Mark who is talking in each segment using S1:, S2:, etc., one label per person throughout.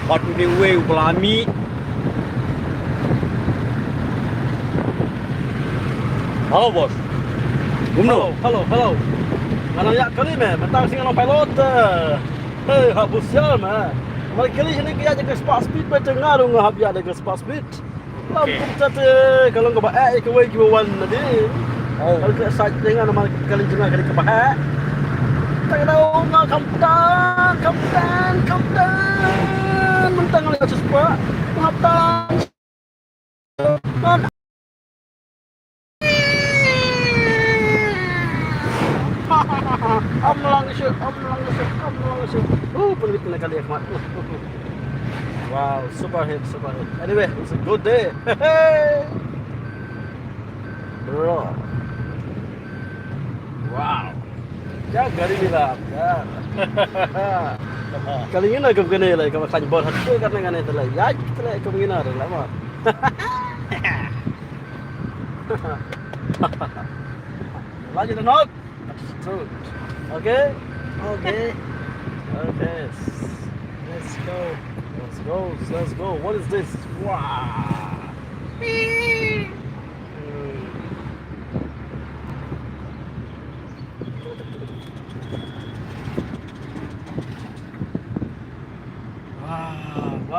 S1: Hot new way Blami. Halo bos.
S2: Hello. Mana ya kali mentang sing orang pilot. Hei, habis sial Mari kali ini kita jaga speed macam ngaruh ngahap ya jaga speed. Lampu cate kalau nggak baik ke way kibawan tadi.
S1: Oh.
S2: Kalau kita saja dengan nama kali jengah kali kebaik. Tak tahu nggak kamptan. Mentang oleh kasus pak. Kamptan. Amlang isu. Pelit kali Ahmad. Wow, super hit. Anyway, it's a good day. Bro. Wow. Jaga diri lah. Kali ini nak kena lah, kalau kaji bor hati karena kan itu lah. Ya, kita lah kemungkinan ada lah mat. Lanjut not. True. Okay. Let's go. What is this? Wow.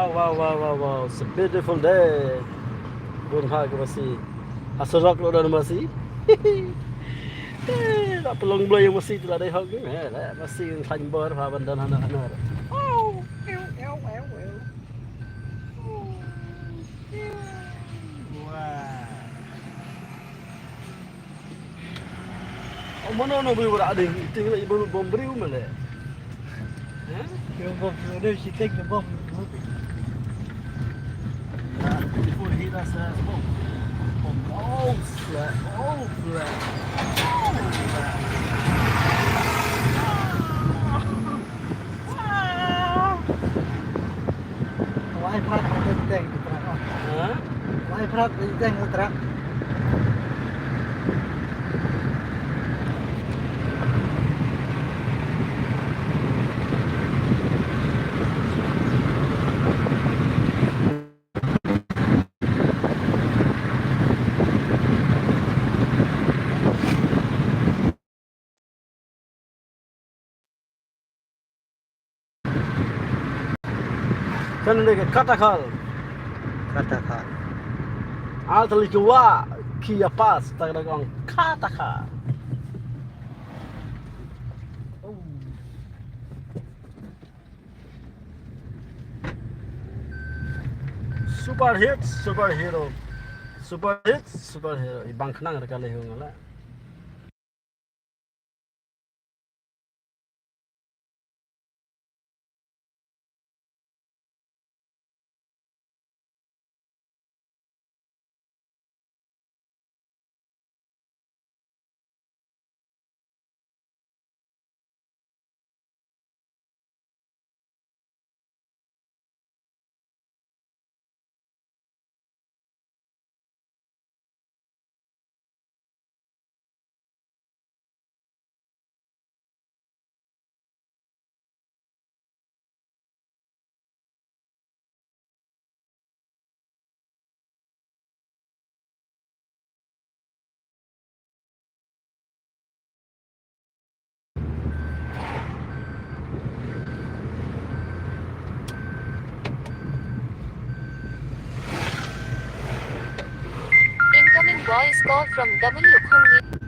S2: Wow. It's a beautiful day. Bun ha ke masih. Asorok lo dan masih. Tak pelong bloy yang masih tu lah dah hok ni. Masih khanh bor ha bandan hana. Oh. Wow. Mana nak beri berat ada? Tinggal ibu bom beri mana?
S3: Yung bomb, she take the bomb.
S2: Before he does bomb. Oh, flat.
S3: Why prat the tank the truck? Why prat the tank the truck?
S2: Kan ni katakan. Al tali kewa kia pas tak ada orang katakan. Super hero. Ibang kenang rekali hong lah.
S4: Incoming voice call from W Khongwir.